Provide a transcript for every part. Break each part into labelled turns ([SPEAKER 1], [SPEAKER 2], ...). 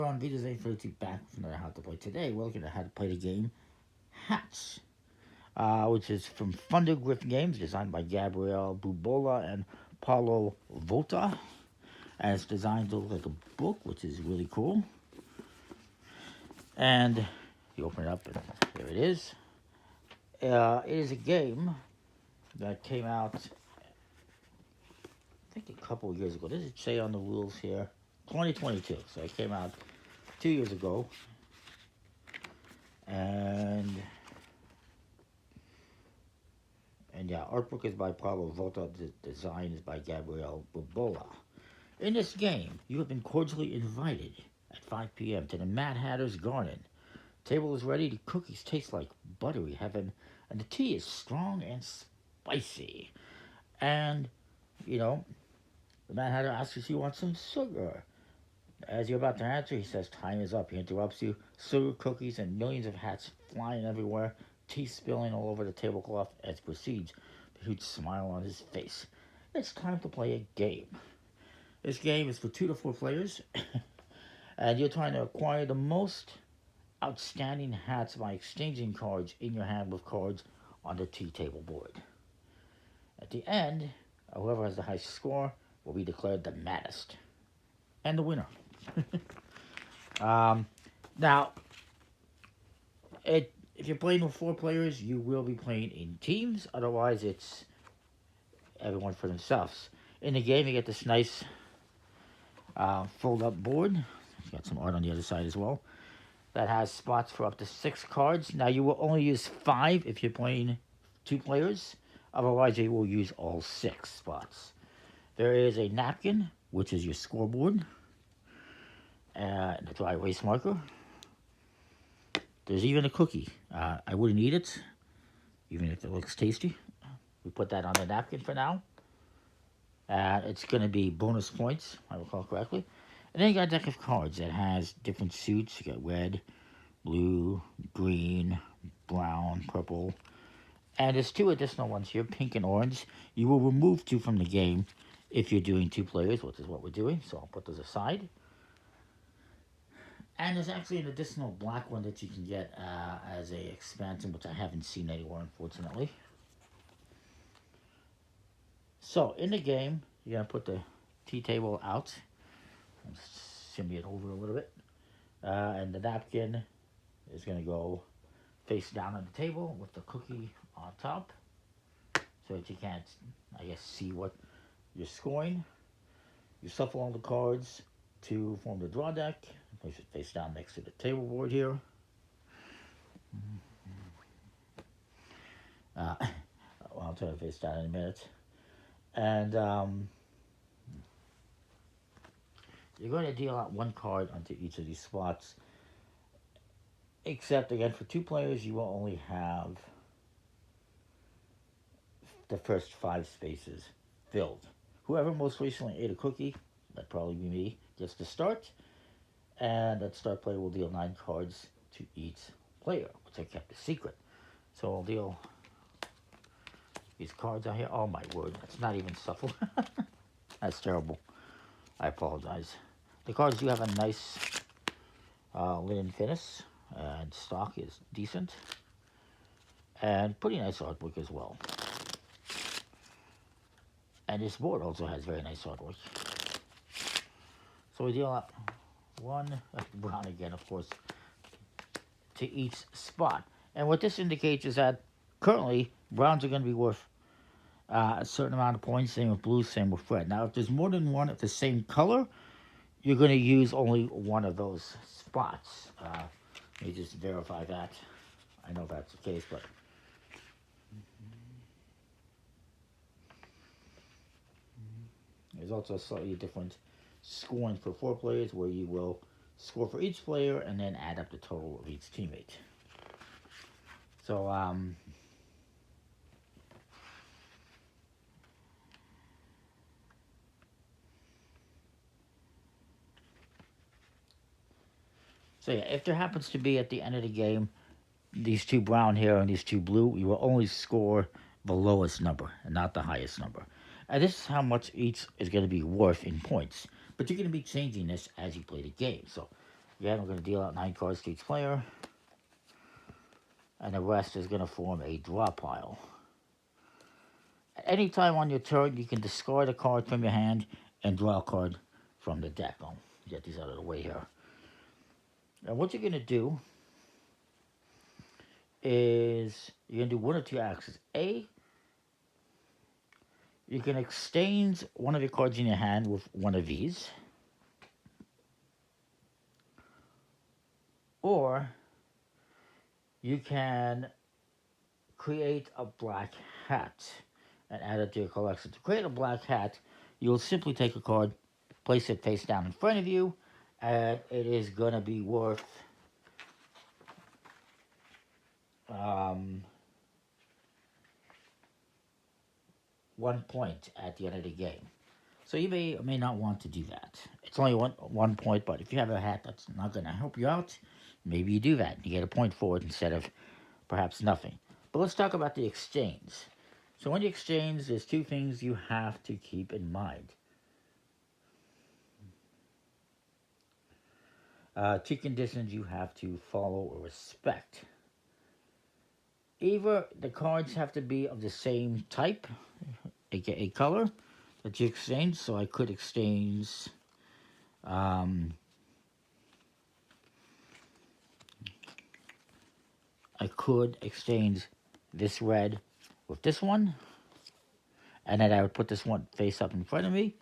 [SPEAKER 1] On Vita's 832 back from another How to Play. Today we're looking at how to play the game Hats, which is from Thunder Griffin Games, designed by Gabriel Bubola and Paulo Volta. And it's designed to look like a book, which is really cool. And you open it up and there it is. It is a game that came out, I think, a couple of years ago. Does it say on the rules here? 2022. So it came out 2 years ago. And yeah, artbook is by Paulo Volta. The design is by Gabriel Bubola. In this game, you have been cordially invited at 5 p.m. to the Mad Hatter's Garden. Table is ready. The cookies taste like buttery heaven, and the tea is strong and spicy. And, you know, the Mad Hatter asks if you want some sugar. As you're about to answer, he says time is up. He interrupts you. Sugar, cookies, and millions of hats flying everywhere. Tea spilling all over the tablecloth as he proceeds. A huge smile on his face. It's time to play a game. This game is for 2 to 4 players. And you're trying to acquire the most outstanding hats by exchanging cards in your hand with cards on the tea table board. At the end, whoever has the highest score will be declared the maddest. And the winner. Now, if you're playing with 4 players, you will be playing in teams. Otherwise, it's everyone for themselves. In the game, you get this nice fold-up board. Got some art on the other side as well. That has spots for up to 6 cards. Now, you will only use 5 if you're playing 2 players. Otherwise, you will use all 6 spots. There is a napkin, which is your scoreboard. And a dry erase marker. There's even a cookie. I wouldn't eat it, even if it looks tasty. We put that on the napkin for now. It's going to be bonus points, if I recall correctly. And then you got a deck of cards that has different suits. You got red, blue, green, brown, purple. And there's 2 additional ones here, pink and orange. You will remove 2 from the game if you're doing 2 players, which is what we're doing. So I'll put those aside. And there's actually an additional black one that you can get as a expansion, which I haven't seen anywhere, unfortunately. So, in the game, you're going to put the tea table out. Shimmy it over a little bit. And the napkin is going to go face down on the table with the cookie on top. So that you can't, I guess, see what you're scoring. You shuffle all the cards to form the draw deck. Place it face down next to the table board here. I'll turn it face down in a minute. And you're going to deal out 1 card onto each of these spots. Except, again, for 2 players, you will only have the first 5 spaces filled. Whoever most recently ate a cookie, that'd probably be me, gets to start. And that start player will deal 9 cards to each player, which I kept a secret. So I'll deal these cards out here. Oh my word, that's not even shuffled. That's terrible. I apologize. The cards do have a nice linen finish, and stock is decent. And pretty nice artwork as well. And this board also has very nice artwork. So we deal out 1 brown again, of course, to each spot. And what this indicates is that currently browns are going to be worth a certain amount of points. Same with blue, same with red. Now, if there's more than 1 of the same color, you're going to use only 1 of those spots. Let me just verify that. I know that's the case, but there's also a slightly different scoring for 4 players, where you will score for each player and then add up the total of each teammate. So, yeah, if there happens to be at the end of the game these 2 brown here and these 2 blue, you will only score the lowest number and not the highest number. And this is how much each is going to be worth in points. But you're going to be changing this as you play the game. So Again, we're going to deal out 9 cards to each player, and the rest is going to form a draw pile. At any time on your turn, you can discard a card from your hand and draw a card from the deck. I'll get these out of the way here. Now, what you're going to do is you're going to do one of two actions. A, you can exchange one of your cards in your hand with one of these. Or you can create a black hat and add it to your collection. To create a black hat, you'll simply take a card, place it face down in front of you, and it is going to be worth 1 point at the end of the game. So you may or may not want to do that. It's only one point, but if you have a hat that's not going to help you out, maybe you do that. You get a point for it instead of perhaps nothing. But let's talk about the exchange. So when you exchange, there's 2 things you have to keep in mind. 2 conditions you have to follow or respect. Either the cards have to be of the same type, aka color, that you exchange. So I could exchange this red with this one, and then I would put this one face up in front of me.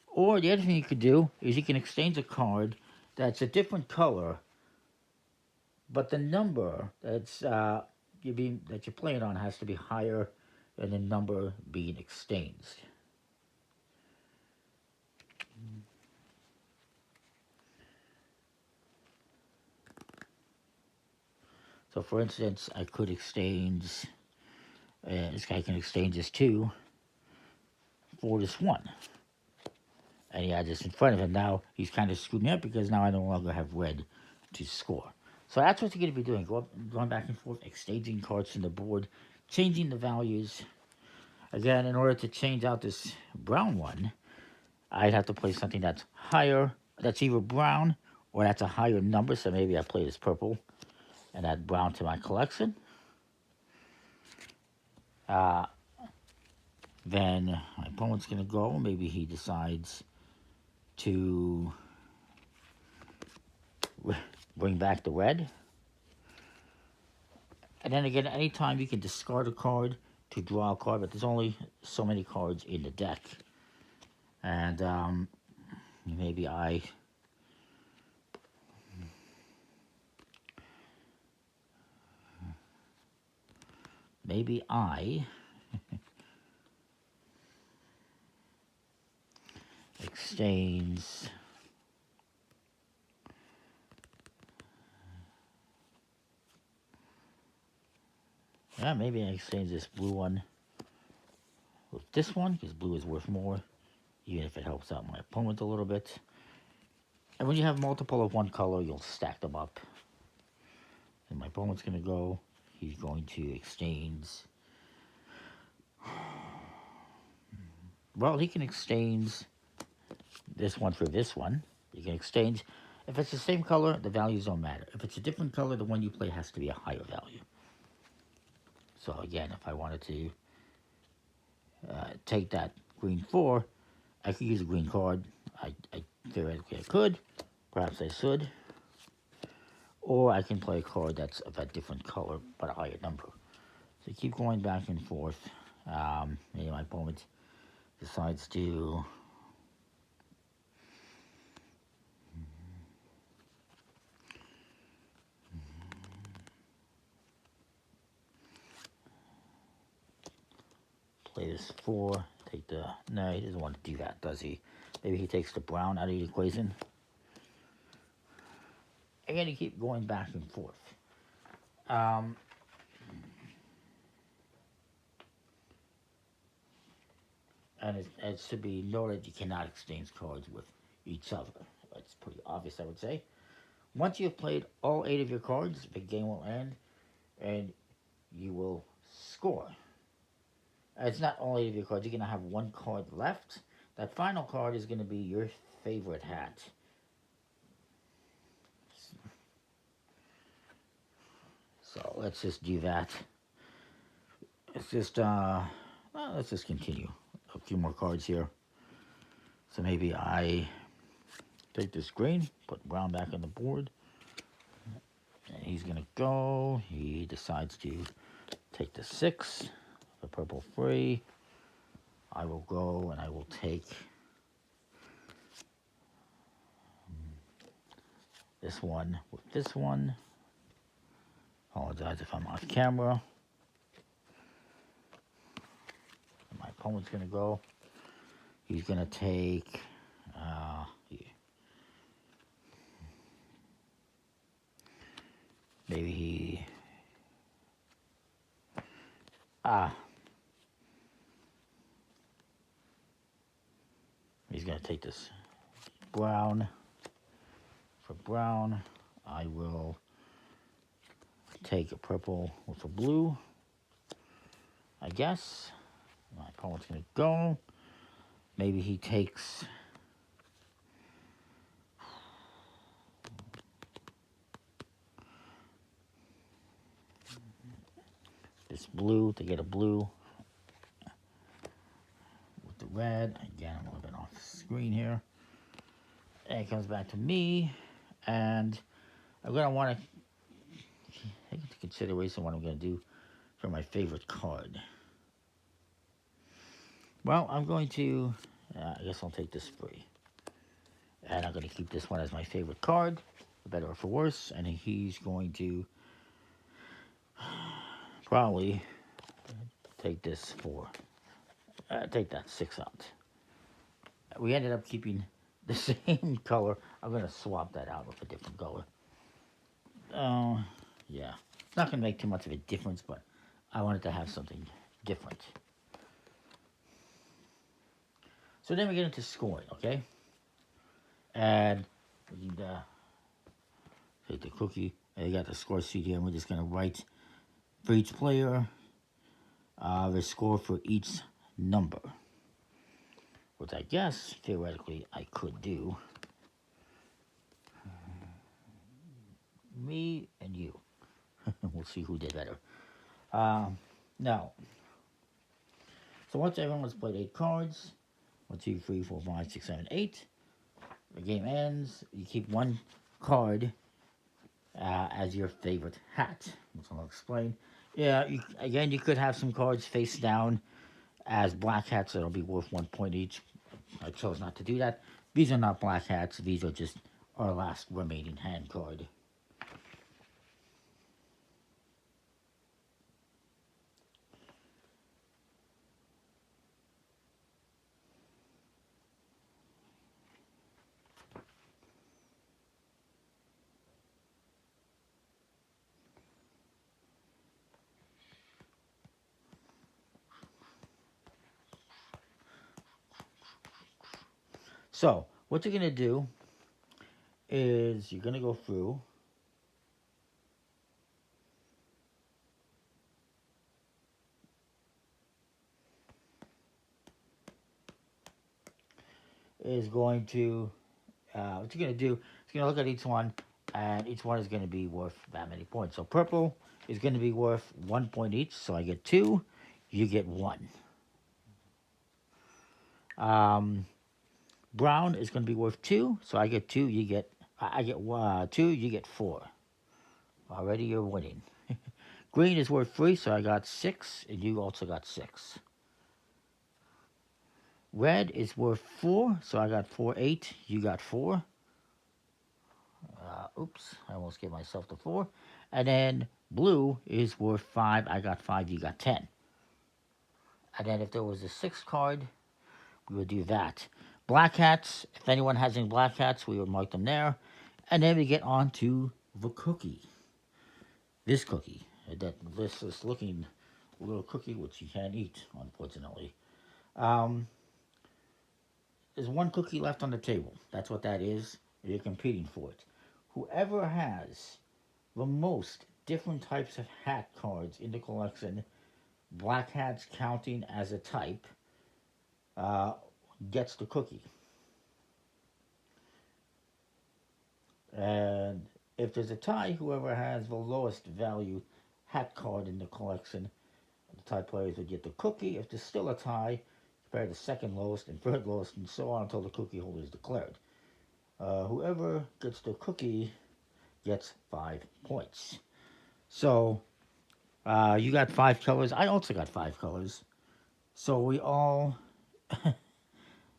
[SPEAKER 1] Or the other thing you could do is you can exchange a card that's a different color, but the number that you're playing on has to be higher than the number being exchanged. So for instance, I could exchange, this guy can exchange this 2 for this 1. And he had this in front of him. Now he's kind of screwed me up because now I no longer have red to score. So that's what you're going to be doing. Going back and forth, exchanging cards from the board, changing the values. Again, in order to change out this brown one, I'd have to play something that's higher, that's either brown or that's a higher number. So maybe I play this purple and add brown to my collection. Then my opponent's going to go. Maybe he decides to bring back the red. And then again, anytime you can discard a card to draw a card, but there's only so many cards in the deck. And maybe I exchange maybe I exchange this blue one with this one, because blue is worth more, even if it helps out my opponent a little bit. And when you have multiple of one color, you'll stack them up. And my opponent's going to go. He's going to exchange. Well, he can exchange this one for this one. You can exchange. If it's the same color, the values don't matter. If it's a different color, the one you play has to be a higher value. So again, if I wanted to take that green 4, I could use a green card. I theoretically I could. Perhaps I should. Or I can play a card that's of a different color, but a higher number. So keep going back and forth. Maybe my opponent decides to play this 4, take the, no, he doesn't want to do that, does he? Maybe he takes the brown out of the equation. Again, you keep going back and forth. And it's to be noted, you cannot exchange cards with each other. It's pretty obvious, I would say. Once you've played all 8 of your cards, the game will end, and you will score. It's not all 8 of your cards. You're going to have 1 card left. That final card is going to be your favorite hat. So let's just do that. Let's just continue. A few more cards here. So maybe I take this green, put brown back on the board. And he's going to go. He decides to take the 6, the purple 3. I will go and I will take this one with this one. Apologize if I'm off camera. My opponent's going to go. He's going to take... maybe he... he's going to take this brown. For brown, I will take a purple with a blue, I guess. My opponent's going to go. Maybe he takes... this blue to get a blue with the red. Again, I'm a little bit off the screen here. And it comes back to me, and I'm going to want to take into consideration what I'm going to do for my favorite card. Well, I'm going to, I guess I'll take this free. And I'm going to keep this one as my favorite card, for better or for worse, and he's going to probably take this for, take that 6 out. We ended up keeping the same color. I'm going to swap that out with a different color. Yeah. Not going to make too much of a difference, but I wanted to have something different. So then we get into scoring, okay? And we need to take the cookie. And you got the score sheet here, and we're just going to write for each player the score for each number. Which I guess, theoretically, I could do. Me and you. We'll see who did better. Now, so once everyone's played 8 cards, 1, 2, 3, 4, 5, 6, 7, 8, the game ends. You keep 1 card as your favorite hat, which I'll explain. Yeah, again, you could have some cards face down as black hats that'll be worth 1 point each. I chose not to do that. These are not black hats. These are just our last remaining hand card. So, what you're going to do is you're going to go through what you're going to do is going to look at each one, and each one is going to be worth that many points. So purple is going to be worth 1 point each, so I get 2, you get 1. Brown is going to be worth 2, so I get 2, I get 2, you get 4. Already you're winning. Green is worth 3, so I got 6, and you also got 6. Red is worth 4, so I got 4, 8, you got 4. Oops, I almost gave myself the 4. And then blue is worth 5, I got 5, you got 10. And then if there was a 6th card, we would do that. Black hats, if anyone has any black hats, we would mark them there. And then we get on to the cookie. This cookie. This is looking a little cookie, which you can't eat, unfortunately. There's 1 cookie left on the table. That's what that is. You're competing for it. Whoever has the most different types of hat cards in the collection, black hats counting as a type, gets the cookie. And if there's a tie, whoever has the lowest value hat card in the collection. The tie players would get the cookie. If there's still a tie, compare the second lowest and third lowest, and so on until the cookie holder is declared. Whoever gets the cookie gets 5 points. So you got 5 colors. I also got 5 colors. So we all,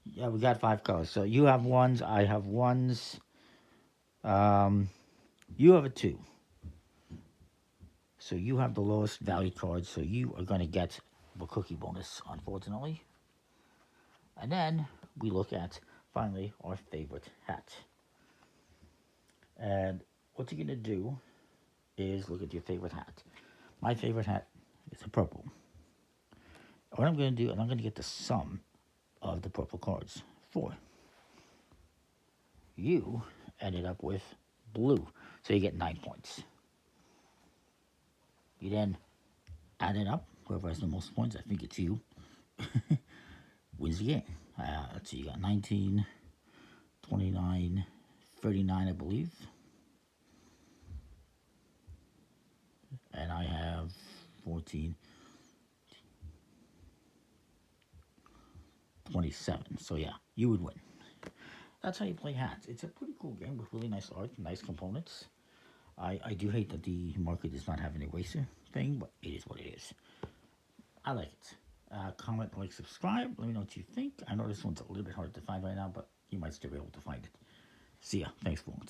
[SPEAKER 1] yeah, we got 5 colors. So you have ones, I have ones. You have a 2. So you have the lowest value card. So you are going to get the cookie bonus, unfortunately. And then we look at, finally, our favorite hat. And what you're going to do is look at your favorite hat. My favorite hat is a purple. What I'm going to do, and I'm going to get the sum of the purple cards. 4. You ended up with blue, so you get 9 points. You then add it up. Whoever has the most points, I think it's you, wins the game. Let's see, you got 19, 29, 39, I believe. And I have 14, 27. So yeah, you would win. That's how you play hats. It's a pretty cool game with really nice art, nice components. I do hate that the market does not have an eraser thing, but it is what it is. I like it. Comment, like, subscribe. Let me know what you think. I know this one's a little bit hard to find right now, but you might still be able to find it. See ya. Thanks for watching.